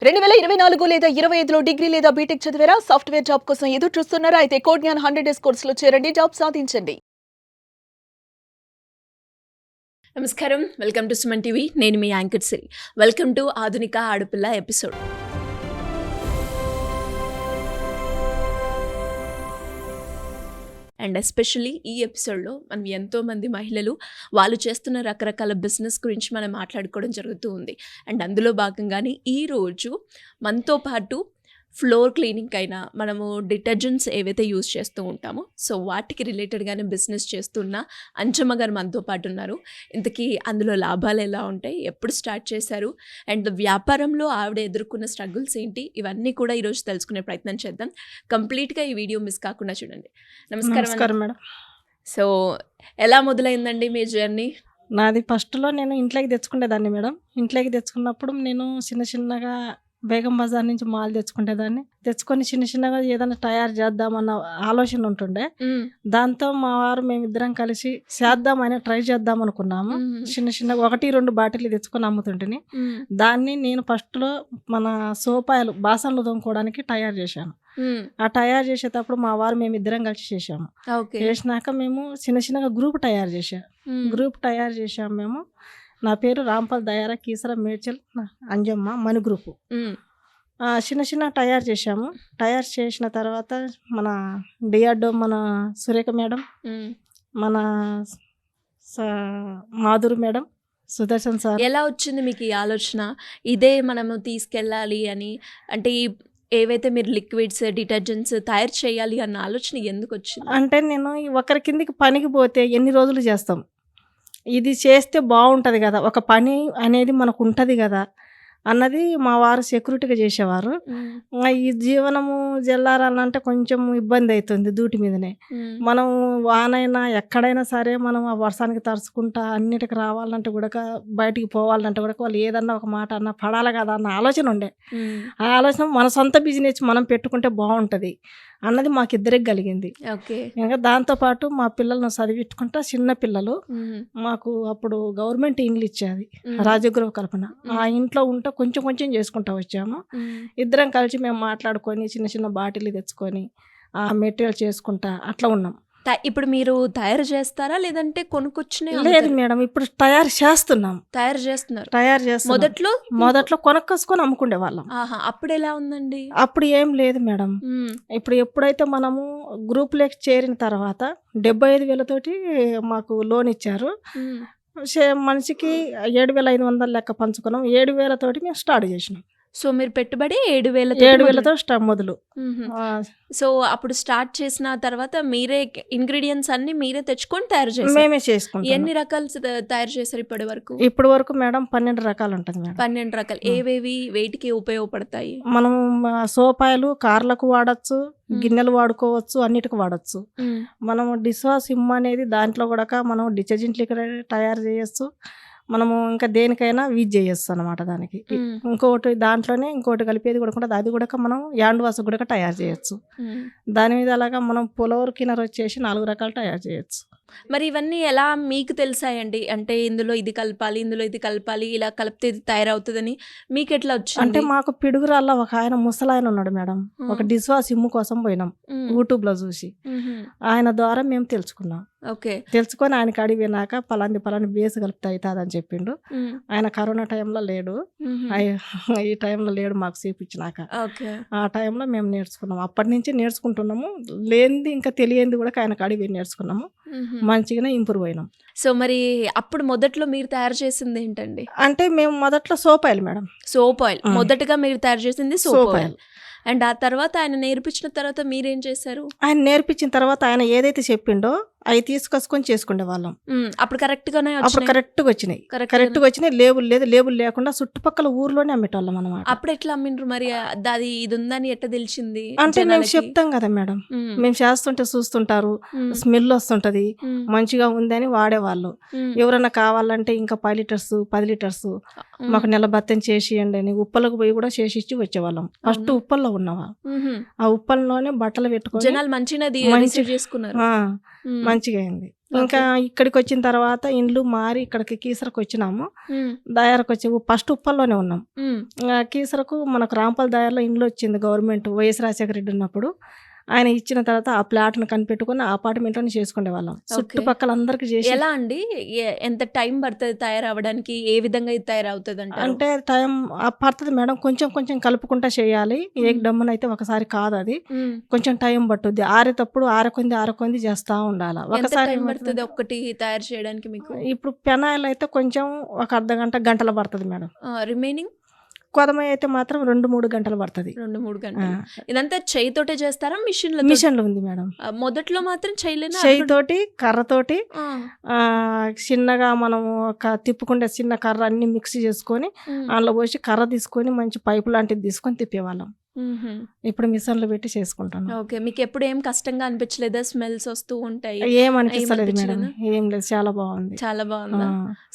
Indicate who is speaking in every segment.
Speaker 1: 2024 లేదా 25లో డిగ్రీ లేదా బీటెక్ చదివారా? సాఫ్ట్‌వేర్ జాబ్ కోసం ఎదురు చూస్తున్నారా? అయితే కోడ్ జ్ఞాన్ 100 డేస్ కోర్సులో చేరండి, జాబ్ సాధించండి. నమస్కారం, వెల్కమ్ టు సుమన్ టీవీ. నేను మీ యాంకర్ సిరి. వెల్కమ్ టు ఆధునిక ఆడపిల్ల ఎపిసోడ్. అండ్ ఎస్పెషల్లీ ఈ ఎపిసోడ్లో మనం ఎంతోమంది మహిళలు వాళ్ళు చేస్తున్న రకరకాల బిజినెస్ గురించి మనం మాట్లాడుకోవడం జరుగుతూ ఉంది. అండ్ అందులో భాగంగానే ఈరోజు మనతో పాటు ఫ్లోర్ క్లీనింగ్ అయినా మనము డిటర్జెంట్స్ ఏవైతే యూజ్ చేస్తూ ఉంటామో సో వాటికి రిలేటెడ్గానే బిజినెస్ చేస్తున్న అంజమ్మ గారు మనతో పాటు ఉన్నారు. ఇంతకీ అందులో లాభాలు ఎలా ఉంటాయి, ఎప్పుడు స్టార్ట్ చేశారు, అండ్ వ్యాపారంలో ఆవిడ ఎదుర్కొన్న స్ట్రగుల్స్ ఏంటి, ఇవన్నీ కూడా ఈరోజు తెలుసుకునే ప్రయత్నం చేద్దాం. కంప్లీట్గా ఈ వీడియో మిస్ కాకుండా చూడండి. నమస్కారం
Speaker 2: మేడం.
Speaker 1: సో ఎలా మొదలైందండి మీ జర్నీ?
Speaker 2: నాది ఫస్ట్‌లో నేను ఇంట్లోకి తెచ్చుకునేదాన్ని మేడం. ఇంట్లోకి తెచ్చుకున్నప్పుడు నేను చిన్నగా బేగం బజార్ నుంచి మాల్ తెచ్చుకునేదాన్ని. తెచ్చుకొని చిన్నగా ఏదైనా తయారు చేద్దామన్న ఆలోచన ఉంటుండే. దాంతో మా వారు మేమిద్దరం కలిసి చేద్దామని ట్రై చేద్దాం అనుకున్నాము. చిన్నగా 1-2 బాటిల్ తెచ్చుకొని అమ్ముతుంటిని. దాన్ని నేను ఫస్ట్‌లో మన సోపాయలు బాసన్లు తోముకోవడానికి తయారు చేశాను. ఆ తయారు చేసేటప్పుడు మా వారు మేమిద్దరం కలిసి చేసాము. చేసినాక మేము చిన్నగా గ్రూప్ తయారు చేసాము మేము. నా పేరు రాంపల్ దయారా కీసర మేడ్చల్ అంజమ్మ మణి గ్రూపు. చిన్న తయారు చేసాము. తయారు చేసిన తర్వాత మన డిఆర్డో మన సురేఖ మేడం, మన మాధురి మేడం, సుదర్శన్ సార్.
Speaker 1: ఎలా వచ్చింది మీకు ఈ ఆలోచన ఇదే మనము తీసుకెళ్ళాలి అని? అంటే ఏవైతే మీరు లిక్విడ్స్ డిటర్జెంట్స్ తయారు చేయాలి అన్న ఆలోచన ఎందుకు వచ్చింది?
Speaker 2: అంటే నేను ఒకరి కిందికి పనికి పోతే ఎన్ని రోజులు చేస్తాం, ఇది చేస్తే బాగుంటుంది కదా, ఒక పని అనేది మనకు ఉంటుంది కదా అన్నది మా వారు సెక్యూరిటీగా చేసేవారు. ఈ జీవనము జల్లారాలంటే కొంచెం ఇబ్బంది అవుతుంది దూటి మీదనే. మనం వానైనా ఎక్కడైనా సరే మనం ఆ వర్షానికి తడుచుకుంటా అన్నిటికి రావాలంటే కూడా బయటికి పోవాలంటే కూడా వాళ్ళు ఏదన్నా ఒక మాట అన్న పడాలి కదా అన్న ఆలోచన ఉండే. ఆ ఆలోచన మన సొంత బిజినెస్ మనం పెట్టుకుంటే బాగుంటుంది అన్నది మాకిద్దరికి కలిగింది. ఇంకా దాంతోపాటు మా పిల్లలను చదివించుకుంటా, చిన్న పిల్లలు మాకు అప్పుడు గవర్నమెంట్ ఇండ్లు ఇచ్చేది రాజగృహ కల్పన. ఆ ఇంట్లో ఉంటే కొంచెం చేసుకుంటా వచ్చాము. ఇద్దరం కలిసి మేము మాట్లాడుకొని చిన్న బాటిల్ తెచ్చుకొని ఆ మెటీరియల్ చేసుకుంటా అట్లా ఉన్నాం.
Speaker 1: ఇప్పుడు మీరు తయారు చేస్తారా లేదంటే కొనుక్కొచ్చిన?
Speaker 2: లేదు మేడం, ఇప్పుడు తయారు చేస్తున్నాం.
Speaker 1: తయారు చేస్తున్నారు.
Speaker 2: మొదట్లో కొనుక్కొసుకొని అమ్ముకునే వాళ్ళం.
Speaker 1: అప్పుడు ఎలా ఉందండి?
Speaker 2: అప్పుడు ఏం లేదు మేడం. ఇప్పుడు ఎప్పుడైతే మనము గ్రూప్లోకి చేరిన తర్వాత 75,000 తోటి మాకు లోన్ ఇచ్చారు. మనిషికి 7,500 లెక్క పంచుకున్నాం. 7,000 తోటి మేము స్టార్ట్ చేసినాం.
Speaker 1: సో మీరు పెట్టుబడి 7,000తో
Speaker 2: మొదలు.
Speaker 1: సో అప్పుడు స్టార్ట్ చేసిన తర్వాత మీరే ఇంగ్రీడియంట్స్ అన్ని మీరే తెచ్చుకొని తయారు చేశారు?
Speaker 2: మేమే చేసుకుంటాం.
Speaker 1: ఎన్ని రకాలు తయారు చేశారు
Speaker 2: ఇప్పటి వరకు మేడం 12 రకాలు ఉంటుంది మేడం.
Speaker 1: 12 రకాలు. ఏవేవి వేటికి ఉపయోగపడతాయి?
Speaker 2: మనం సోపాయలు కార్లకు వాడచ్చు, గిన్నెలు వాడుకోవచ్చు, అన్నిటికి వాడచ్చు. మనం డిష్ వాష్ సిమ్ అనేది దాంట్లో కూడా మనం డిటర్జెంట్ లిక్విడ్ తయారు చేయొచ్చు. మనము ఇంకా దేనికైనా యూజ్ చేయొచ్చు అనమాట. దానికి ఇంకోటి దాంట్లోనే ఇంకోటి కలిపేది కూడా ఉంటుంది. అది కూడా మనం హ్యాండ్ వాష్ కూడా తయారు చేయొచ్చు. దాని మీద అలాగా మనం పులవర్ కిన్నర్ వచ్చేసి 4 రకాలు తయారు చేయొచ్చు.
Speaker 1: మరి ఇవన్నీ ఎలా మీకు తెలిసాయండి? అంటే ఇందులో ఇది కలపాలి, ఇందులో ఇది కలపాలి, ఇలా కలిపితే ఇది తయారవుతుందని మీకు ఎట్లా వచ్చింది?
Speaker 2: అంటే మాకు పిడుగురాల్లో ఒక ఆయన ముసలాయన ఉన్నాడు మేడం. ఒక డిష్ వాష్ సిమ్ కోసం పోయినాం యూట్యూబ్లో చూసి. ఆయన ద్వారా మేము తెలుసుకున్నాం. తెలుసుకొని ఆయన కాడికి పోయినాక పలాంది బేస్ కలిపితే అవుతుంది అని చెప్పిండు. ఆయన కరోనా టైంలో లేడు, ఈ టైంలో లేడు మాకు చూపించినాక. ఆ టైంలో మేము నేర్చుకున్నాము. అప్పటి నుంచి నేర్చుకుంటున్నాము. లేనిది ఇంకా తెలియంది కూడా ఆయన కాడికి పోయి నేర్చుకున్నాము. మంచిగానే ఇంప్రూవ్ అయినాం.
Speaker 1: సో మరి అప్పుడు మొదట్లో మీరు తయారు చేసింది ఏంటండి?
Speaker 2: అంటే మేము మొదట్లో soap oil madam.
Speaker 1: Soap oil మొదటగా మీరు తయారు చేసింది సోప్ ఆయిల్. అండ్ ఆ తర్వాత ఆయన నేర్పించిన తర్వాత మీరేం చేశారు?
Speaker 2: ఆయన నేర్పించిన తర్వాత ఆయన ఏదైతే చెప్పిండో అవి తీసుకొచ్చుకొని చేసుకునే వాళ్ళం.
Speaker 1: అప్పుడు కరెక్ట్గా
Speaker 2: వచ్చినాయి. లేబుల్ లేకుండా చుట్టుపక్కల ఊర్లోనే అమ్మేటోళ్ళం అనమాట.
Speaker 1: అప్పుడు ఎట్లా అమ్మిండ్రు మరి? అది ఇది ఉందని ఎట్లా తెలిసింది?
Speaker 2: అంటే మేము చెప్తాం కదా మేడం, మేము చేస్తుంటే చూస్తుంటారు, స్మెల్ వస్తుంటది, మంచిగా ఉందని వాడేవాళ్ళు. ఎవరైనా కావాలంటే ఇంకా 5 లీటర్స్ 10 లీటర్స్ మాకు నెల బత్తం చేసియండి అని ఉప్పలకు పోయి కూడా చేసి ఇచ్చి వచ్చేవాళ్ళం. ఫస్ట్ ఉప్పల్లో ఉన్నవా, ఆ ఉప్పల్లోనే బట్టలు పెట్టుకొని
Speaker 1: జనాలు మంచిగా చేసుకున్నారు.
Speaker 2: మంచిగా అయింది. ఇంకా ఇక్కడికి వచ్చిన తర్వాత ఇండ్లు మారి ఇక్కడికి కీసరకు వచ్చినాము.
Speaker 1: ఉమ్,
Speaker 2: దాయారకు వచ్చి ఫస్ట్ ఉప్పల్లోనే ఉన్నాం.
Speaker 1: ఉమ్,
Speaker 2: కీసరకు మనకు రాంపల్ దాయాలో ఇండ్లు వచ్చింది గవర్నమెంట్ వైఎస్ రాజశేఖర రెడ్డి ఉన్నప్పుడు. ఆయన ఇచ్చిన తర్వాత ఆ ప్లాట్ను కనిపెట్టుకుని ఆ అపార్ట్మెంట్లోనే చేసుకునే వాళ్ళం. చుట్టుపక్కల అందరికి చేసి
Speaker 1: ఎలా అండి ఎంత టైం పడుతుంది తయారవడానికి, ఏ విధంగా ఇది తయారవుతుంది
Speaker 2: అంటే టైం పడుతుంది మేడం. కొంచెం కొంచెం కలుపుకుంటా చేయాలి. ఏ డమ్మన అయితే ఒకసారి కాదు, అది కొంచెం టైం పట్టుద్ది. ఆరేటప్పుడు ఆరకొంది చేస్తూ ఉండాలి. ఒకసారి
Speaker 1: టైం పడుతుంది ఒక్కటి తయారు చేయడానికి మీకు?
Speaker 2: ఇప్పుడు పెనాయిల్ అయితే కొంచెం ఒక గంటలు పడుతుంది మేడం.
Speaker 1: రిమైనింగ్
Speaker 2: కొదమ అయితే మాత్రం 2-3 గంటలు పడుతుంది.
Speaker 1: 2-3 గంటలు. ఇదంతా చేయితోటే చేస్తారా మిషన్లో?
Speaker 2: మిషన్లు ఉంది మేడం.
Speaker 1: మొదట్లో మాత్రం
Speaker 2: చేయితోటి కర్రతోటి చిన్నగా మనం తిప్పుకుంటే చిన్న కర్ర అన్ని మిక్స్ చేసుకొని అందులో పోసి కర్ర తీసుకొని మంచి పైపు లాంటిది తీసుకొని తిప్పేవాళ్ళం. ఇప్పుడు మిషన్లు పెట్టి చేసుకుంటాను.
Speaker 1: ఓకే, మీకు ఎప్పుడు ఏం కష్టంగా అనిపించలేదా? స్మెల్స్ వస్తూ ఉంటాయి,
Speaker 2: ఏమనిపిస్తలేదు మేడం. ఏం లేదు, చాలా బాగుంది.
Speaker 1: చాలా బాగుందా?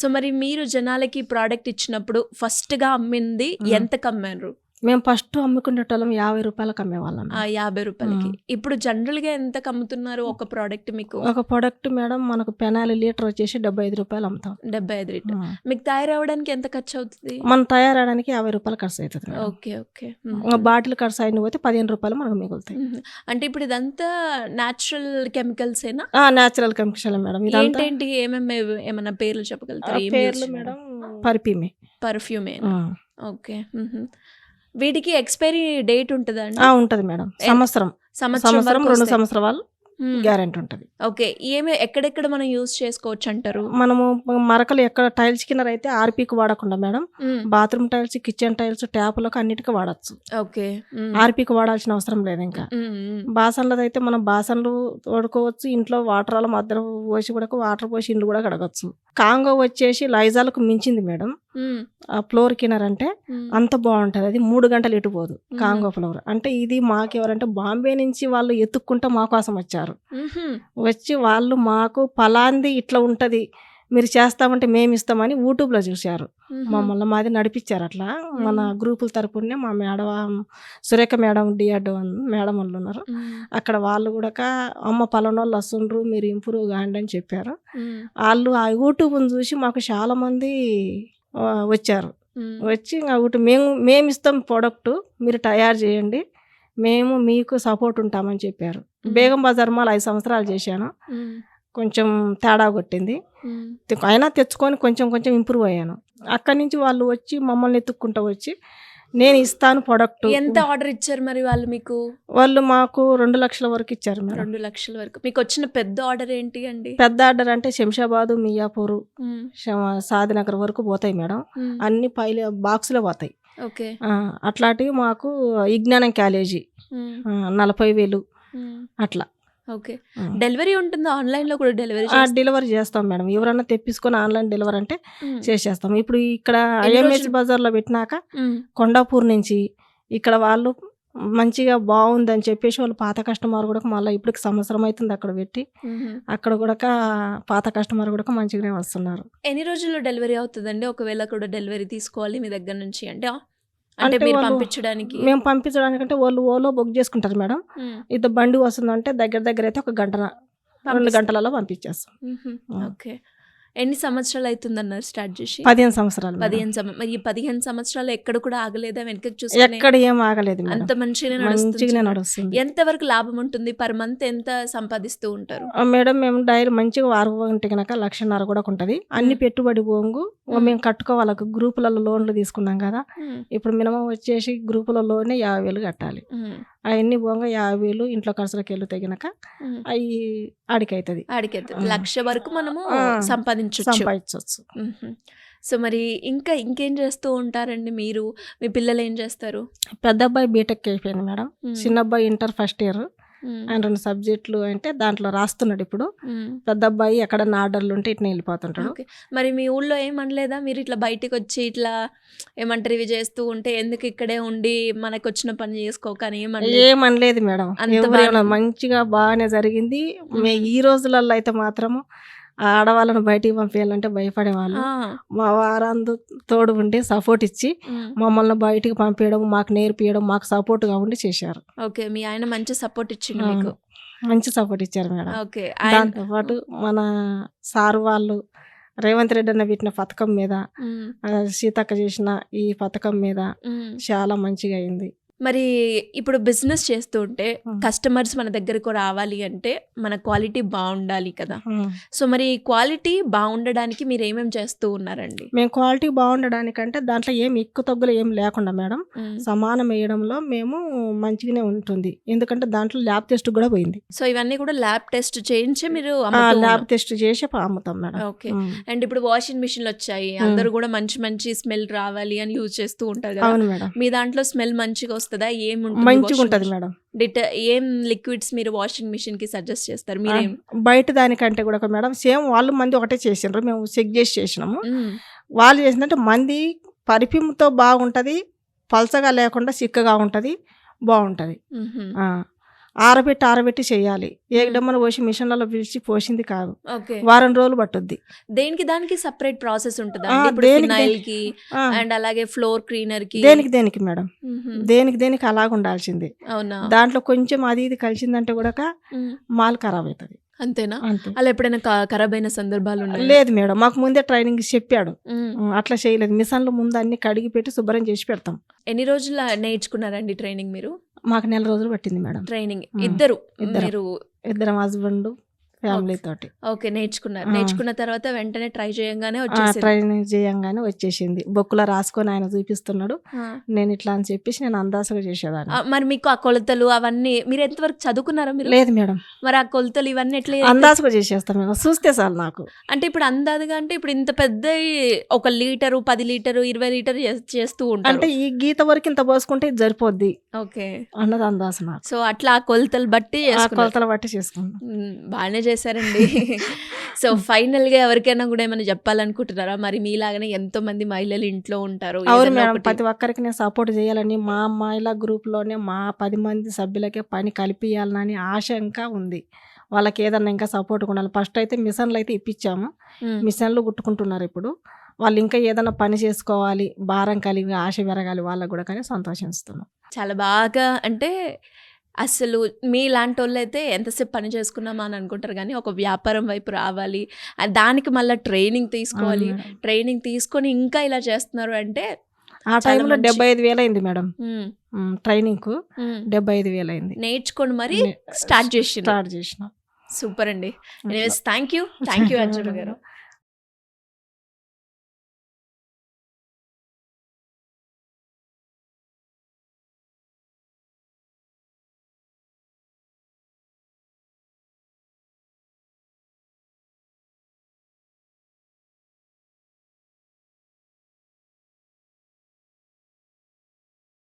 Speaker 1: సో మరి మీరు జనాలకి ప్రోడక్ట్ ఇచ్చినప్పుడు ఫస్ట్ గా అమ్మింది ఎంతకు అమ్మారు?
Speaker 2: మేము ఫస్ట్ అమ్ముకునేటోళ్ళం 50 రూపాయలకు అమ్మేవాళ్ళం.
Speaker 1: 50 రూపాయలకి. ఇప్పుడు జనరల్ గా ఎంతకు అమ్ముతున్నారు ఒక ప్రోడక్ట్ మీకు?
Speaker 2: ఒక ప్రోడక్ట్ మేడం మనకు పెనాయిల్ లీటర్ వచ్చేసి 75 రూపాయలు అమ్ముతాం.
Speaker 1: 75 లీటర్. మీకు తయారవడానికి ఎంత ఖర్చు అవుతుంది?
Speaker 2: మనం తయారవడానికి 50 రూపాయలు ఖర్చు అవుతుంది.
Speaker 1: Okay okay.
Speaker 2: బాటిల్ ఖర్చు అయిన పోతే 15 రూపాయలు మనకు మిగులుతాయి.
Speaker 1: అంటే ఇప్పుడు ఇదంతా న్యాచురల్ కెమికల్స్ ఏనా?
Speaker 2: Natural chemical madam.
Speaker 1: ఏంటేంటి ఏమేమి ఏమన్నా పేర్లు చెప్పగలుగుతారు?
Speaker 2: పేర్లు మేడం
Speaker 1: పర్ఫ్యూమే. ఓకే. వీటికి ఎక్స్పైరీ డేట్ ఉంటుందా?
Speaker 2: ఉంటుంది మేడం. సంవత్సరం 2 సంవత్సరాలు గ్యారెంటీ ఉంటుంది.
Speaker 1: ఓకే. ఎక్కడెక్కడ మనం యూజ్ చేసుకోవచ్చు అంటారు?
Speaker 2: మనము మరకలు ఎక్కడ టైల్స్ కింద అయితే ఆర్పీకి వాడకుండా madam, bathroom tiles, kitchen tiles, ట్యాపులకు అన్నిటికీ వాడచ్చు.
Speaker 1: ఓకే.
Speaker 2: ఆర్పీకి వాడాల్సిన అవసరం లేదు. ఇంకా బాసన్లది అయితే మనం బాసన్లు వాడుకోవచ్చు. ఇంట్లో వాటర్ అలా మధ్యలో పోసి కూడా వాటర్ పోసి ఇండ్లు కూడా కడగచ్చు. కాంగో వచ్చేసి లైజాలకు మించింది మేడం. ఆ ఫ్లోర్ కిన్నర్ అంటే అంత బాగుంటది. అది 3 గంటలు ఎటుపోదు కాంగో ఫ్లోర్. అంటే ఇది మాకు ఎవరంటే బాంబే నుంచి వాళ్ళు ఎత్తుక్కుంటా మా కోసం వచ్చారు. వచ్చి వాళ్ళు మాకు పలాంది ఇట్లా ఉంటది, మీరు చేస్తామంటే మేము ఇస్తామని యూట్యూబ్లో చూశారు. మమ్మల్ని మాది నడిపించారు. అట్లా మన గ్రూపుల తరపునే మా మేడం సురేఖ మేడం డిఆర్డో మేడం వాళ్ళు ఉన్నారు. అక్కడ వాళ్ళు కూడా అమ్మ పలానోళ్ళు వస్తుండ్రు, మీరు ఇంప్రూవ్ కాండి అని చెప్పారు. వాళ్ళు ఆ యూట్యూబ్ని చూసి మాకు చాలా మంది వచ్చారు. వచ్చి మేము ఇస్తాం ప్రోడక్ట్, మీరు తయారు చేయండి, మేము మీకు సపోర్ట్ ఉంటామని చెప్పారు. బేగం బజార్ మాల్ 5 సంవత్సరాలు చేశాను. కొంచెం తేడా కొట్టింది. అయినా తెచ్చుకొని కొంచెం కొంచెం ఇంప్రూవ్ అయ్యాను. అక్కడి నుంచి వాళ్ళు వచ్చి మమ్మల్ని ఎత్తుక్కుంటూ వచ్చి నేను ఇస్తాను ప్రొడక్ట్.
Speaker 1: ఎంత ఆర్డర్ ఇచ్చారు మరి వాళ్ళు మీకు?
Speaker 2: వాళ్ళు మాకు 2 లక్షల వరకు ఇచ్చారు మేడం.
Speaker 1: 2 లక్షల వరకు. మీకు వచ్చిన పెద్ద ఆర్డర్ ఏంటి అండి?
Speaker 2: పెద్ద ఆర్డర్ అంటే శంషాబాదు, మియాపూర్, సాదినగర్ వరకు పోతాయి మేడం. అన్ని బాక్సులో పోతాయి.
Speaker 1: ఓకే.
Speaker 2: అట్లాంటివి మాకు విజ్ఞానం కాలేజీ 40,000 అట్లా.
Speaker 1: ఓకే. డెలివరీ ఉంటుందా? ఆన్లైన్ లో కూడా
Speaker 2: డెలివరీ చేస్తాం మేడం. ఎవరన్నా తెప్పించుకొని ఆన్లైన్ డెలివరీ అంటే చేసేస్తాం. ఇప్పుడు ఇక్కడ ఐఎంఎస్ బజార్ లో పెట్టినాక కొండాపూర్ నుంచి ఇక్కడ వాళ్ళు మంచిగా బాగుందని చెప్పేసి వాళ్ళు పాత కస్టమర్ కూడా మళ్ళీ ఇప్పటికి సంవత్సరం అవుతుంది అక్కడ పెట్టి, అక్కడ కూడా పాత కస్టమర్ కూడా మంచిగానే వస్తున్నారు.
Speaker 1: ఎన్ని రోజుల్లో డెలివరీ అవుతుందండి ఒకవేళ కూడా డెలివరీ తీసుకోవాలి మీ దగ్గర నుంచి? అంటే మీరు పంపించడానికి?
Speaker 2: మేము పంపించడానికి అంటే వాళ్ళు ఓలో బుక్ చేసుకుంటారు మేడం. ఇది బండి వస్తుందంటే దగ్గర అయితే 1 గంట 2 గంటలలో పంపించేస్తాం.
Speaker 1: ఓకే. ఎన్ని సంవత్సరాలు అవుతుందన్నారు స్టార్ట్ చేసి?
Speaker 2: 15 సంవత్సరాలు.
Speaker 1: 15 మరి ఈ 15 సంవత్సరాలు ఎక్కడ కూడా ఆగలేదా? వెనకకి చూసి
Speaker 2: ఎక్కడ ఏం ఆగలేదు.
Speaker 1: అంత మంచిగానే నడుస్తుంది. ఎంతవరకు లాభం ఉంటుంది? పర్ మంత్ ఎంత సంపాదిస్తూ ఉంటారు
Speaker 2: మేడం? మేము డైలీ మంచిగా 6 గంట కనుక 1,50,000 కూడా ఉంటుంది. అన్ని పెట్టుబడి పోంగు మేము కట్టుకోవాలి. గ్రూపులలో లోన్లు తీసుకున్నాం కదా, ఇప్పుడు మినిమం వచ్చేసి గ్రూపుల లోనే 50,000 కట్టాలి. అవన్నీ పోగా 50,000 ఇంట్లో ఖర్చులకు వెళ్ళి తగినాక అవి ఆడికైతుంది.
Speaker 1: 1,00,000 వరకు మనము సంపాదించవచ్చు. సో మరి ఇంకేం చేస్తూ ఉంటారండి మీరు? మీ పిల్లలు ఏం చేస్తారు?
Speaker 2: పెద్ద అబ్బాయి బీటెక్ అయిపోయింది మేడం. చిన్న అబ్బాయి ఇంటర్ ఫస్ట్ ఇయర్. ఆయన 2 సబ్జెక్టులు అంటే దాంట్లో రాస్తున్నాడు ఇప్పుడు. పెద్ద అబ్బాయి ఎక్కడన్నా ఆర్డర్లు ఉంటే ఇట్లా వెళ్ళిపోతుంటాడు.
Speaker 1: మరి మీ ఊళ్ళో ఏమనలేదా మీరు ఇట్లా బయటకు వచ్చి ఇట్లా ఏమంటారు ఇవి చేస్తూ ఉంటే ఎందుకు ఇక్కడే ఉండి మనకు వచ్చిన పని చేసుకోకని?
Speaker 2: ఏమనలేదు మేడం. మంచిగా బాగానే జరిగింది. ఈ రోజులలో అయితే మాత్రము ఆడవాళ్ళని బయటికి పంపించాలంటే భయపడేవాళ్ళు.
Speaker 1: ఆ!
Speaker 2: మా వారందు తోడు ఉండి సపోర్ట్ ఇచ్చి
Speaker 1: హ్మ్.
Speaker 2: మమ్మల్ని బయటికి పంపించడం, మాకు నేర్పియడం, మాకు సపోర్ట్‌గా ఉండి చేశారు.
Speaker 1: ఓకే. మీ ఆయన మంచి సపోర్ట్ ఇచ్చిండు
Speaker 2: అవును.
Speaker 1: మీకు.
Speaker 2: మంచి సపోర్ట్ ఇచ్చారు మేడం.
Speaker 1: ఓకే.
Speaker 2: దాంతో పాటు మన సార్ వాళ్ళు రేవంత్ రెడ్డి అన్న పెట్టిన పథకం మీద,
Speaker 1: హ్మ్.
Speaker 2: సీతక్క చేసిన ఈ పథకం మీద
Speaker 1: హ్మ్.
Speaker 2: చాలా మంచిగా అయింది.
Speaker 1: మరి ఇప్పుడు బిజినెస్ చేస్తూ ఉంటే
Speaker 2: హ్మ్.
Speaker 1: కస్టమర్స్ మన దగ్గరకు రావాలి అంటే మన క్వాలిటీ బావుండాలి కదా!
Speaker 2: హ్మ్.
Speaker 1: సో, మరి క్వాలిటీ బావుండడానికి మీరేమేమి చేస్తూ ఉన్నారండి?
Speaker 2: మేము క్వాలిటీ బాగుండడానికంటే దాంట్లో ఏం ఎక్కువ తగ్గులు ఏం లేకుండా మేడం,
Speaker 1: హ్మ్.
Speaker 2: సమానం వేయడంలో మేము మంచిగానే ఉంటుంది. ఎందుకంటే దాంట్లో ల్యాబ్ టెస్ట్ కూడా పోయింది.
Speaker 1: సో, ఇవన్నీ కూడా ల్యాబ్ టెస్ట్ చేయించి మీరు అమ్ముతూ
Speaker 2: ల్యాబ్
Speaker 1: ఉన్నారు.
Speaker 2: టెస్ట్ చేసి అమ్ముతాం మేడం.
Speaker 1: ఓకే.
Speaker 2: హ్మ్.
Speaker 1: అండ్ ఇప్పుడు వాషింగ్ మిషన్‌లొచ్చాయి. అందరూ కూడా మంచి మంచి స్మెల్ రావాలి అని యూజ్ చేస్తూ ఉంటారు కదా!
Speaker 2: అవును మేడం,
Speaker 1: మీ దాంట్లో స్మెల్ మంచిగా వస్తదా? ఏముంటుంది
Speaker 2: మంచిగా
Speaker 1: వాషింగ్
Speaker 2: ఉంటుంది
Speaker 1: మిషన్?
Speaker 2: మేడం.
Speaker 1: ఏం లిక్విడ్స్ మీరు వాషింగ్ మిషన్‌కి సజెస్ట్ చేస్తారు?
Speaker 2: ఆ,
Speaker 1: మీరేం?
Speaker 2: బయట దానికంటే కూడా మేడం సేమ్ వాళ్ళు మంది ఒకటే చేసిండ్రు, మేము చెక్ చేసి చేసినాము.
Speaker 1: హ్మ్.
Speaker 2: వాళ్ళు చేసిందంటే మంది పరిఫ్యూమ్తో బాగుంటుంది, పలచగా లేకుండా చిక్కగా ఉంటుంది, బాగుంటుంది.
Speaker 1: హుహు.
Speaker 2: ఆరబెట్టి చేయాలి. ఏకదమ్మన పోసి మిషన్లలో పిలిచి పోసింది కాదు.
Speaker 1: ఓకే.
Speaker 2: వారం రోజులు పట్టుద్ది.
Speaker 1: దేనికి దానికి సెపరేట్ ప్రాసెస్ ఉంటదా
Speaker 2: ఆ,
Speaker 1: అండి? ఇప్పుడు
Speaker 2: దేనికి
Speaker 1: ఫినాయిల్‌కి
Speaker 2: ఆ,
Speaker 1: అండ్ అలాగే ఫ్లోర్ క్లీనర్‌కి.
Speaker 2: దేనికి మేడం,
Speaker 1: హుహు.
Speaker 2: దేనికి అలాగ ఉండాల్సిందే.
Speaker 1: అవునా?
Speaker 2: దాంట్లో కొంచెం అది ఇది కలిసిందంటే కూడా
Speaker 1: హ్మ్.
Speaker 2: మాల్ ఖరాబ్ అవుతుంది.
Speaker 1: అంతేనా?
Speaker 2: అంతే.
Speaker 1: అలా ఎప్పుడైనా ఖరాబైన సందర్భాలు ఉన్నాయా?
Speaker 2: లేదు మేడం, మాకు ముందే ట్రైనింగ్ చెప్పాడు.
Speaker 1: హ్మ్.
Speaker 2: అట్లా చేయలేదు. మిషన్లు ముందు అన్ని కడిగి పెట్టి శుభ్రం చేసి పెడతాం.
Speaker 1: ఎన్ని రోజులు నేర్చుకున్నారండి ట్రైనింగ్ మీరు?
Speaker 2: మాకు 4 రోజులు పట్టింది మేడం.
Speaker 1: ట్రైనింగ్
Speaker 2: హ్మ్.
Speaker 1: ఇద్దరు
Speaker 2: ఇద్దరం.
Speaker 1: మీరు
Speaker 2: ఇద్దరం హస్బెండ్ ఫ్యామిలీ తోటి
Speaker 1: ఓకే నేర్చుకున్నారు.
Speaker 2: ఆ.
Speaker 1: నేర్చుకున్న తర్వాత వెంటనే ట్రై చేయంగానే వచ్చేసింది.
Speaker 2: ట్రైనింగ్ చేయంగానే వచ్చేసింది. బొక్కులో రాసుకొని ఆయన చూపిస్తున్నాడు,
Speaker 1: ఆ.
Speaker 2: నేను ఇట్లా అని చెప్పేసి నేను అందాసగా చేసేదాన్ని.
Speaker 1: మరి మీకు ఆ కొలతలు అవన్నీ మీరు ఎంతవరకు చదువుకున్నారా మీరు?
Speaker 2: లేదు మేడం,
Speaker 1: మరి ఆ కొలతలు ఇవన్నీ ఎట్లా
Speaker 2: అందాసగా చేసేస్తాం మేడం, చూస్తే చాలు నాకు.
Speaker 1: అంటే ఇప్పుడు అందాదుగా అంటే ఇప్పుడు ఇంత పెద్ద 1 లీటరు 10 లీటరు 20 లీటరు చేస్తూ ఉంటారు.
Speaker 2: అంటే ఈ గీత వరకు ఇంత పోసుకుంటే ఇది సరిపోద్ది
Speaker 1: ఓకే.
Speaker 2: అన్నది అందాస నాకు.
Speaker 1: సో అట్లా ఆ కొలతలు బట్టి
Speaker 2: ఆ
Speaker 1: చేసుకున్నారు.
Speaker 2: కొలతలు బట్టి చేసుకున్నాం.
Speaker 1: బాగానే చేశారండి. సో ఫైనల్గా ఎవరికైనా కూడా ఏమైనా చెప్పాలనుకుంటున్నారా? మరి మీలాగానే ఎంతో మంది మహిళలు ఇంట్లో ఉంటారు.
Speaker 2: అవును
Speaker 1: ఏదన్నా
Speaker 2: మేడం,
Speaker 1: ఒకటి-
Speaker 2: ప్రతి ఒక్కరికి నేను సపోర్ట్ చేయాలని, మా మహిళా గ్రూప్లోనే మా 10 మంది సభ్యులకే పని కల్పించాలని ఆశ ఇంకా ఉంది. వాళ్ళకి ఏదన్నా ఇంకా సపోర్ట్ ఉండాలి. ఫస్ట్ అయితే మిషన్లు అయితే ఇప్పించాము,
Speaker 1: మ్మ్.
Speaker 2: మిషన్లు కుట్టుకుంటున్నారు ఇప్పుడు. వాళ్ళు ఇంకా ఏదైనా పని చేసుకోవాలి, భారం కలిగి ఆశ పెరగాలి వాళ్ళకు కూడా, కానీ సంతోషిస్తున్నాం.
Speaker 1: చాలా బాగా అంటే అసలు మీలాంటి వాళ్ళు అయితే ఎంతసేపు పని చేసుకున్నామా అని అనుకుంటారు కానీ ఒక వ్యాపారం వైపు రావాలి, దానికి మళ్ళీ ట్రైనింగ్ తీసుకోవాలి.
Speaker 2: అవును మేడం.
Speaker 1: ట్రైనింగ్ తీసుకొని ఇంకా ఇలా చేస్తున్నారు అంటే
Speaker 2: ఆ టైంలో
Speaker 1: మంచి.
Speaker 2: 75,000 అయింది మేడం.
Speaker 1: మ్మ్.
Speaker 2: ట్రైనింగ్కు
Speaker 1: మ్మ్.
Speaker 2: 75,000 అయింది.
Speaker 1: నేర్చుకొని మరి స్టార్ట్ చేసింది.
Speaker 2: స్టార్ట్ చేసిన.
Speaker 1: సూపర్ అండి.
Speaker 2: అట్లా.
Speaker 1: థ్యాంక్ యూ అంజమ్మ గారు.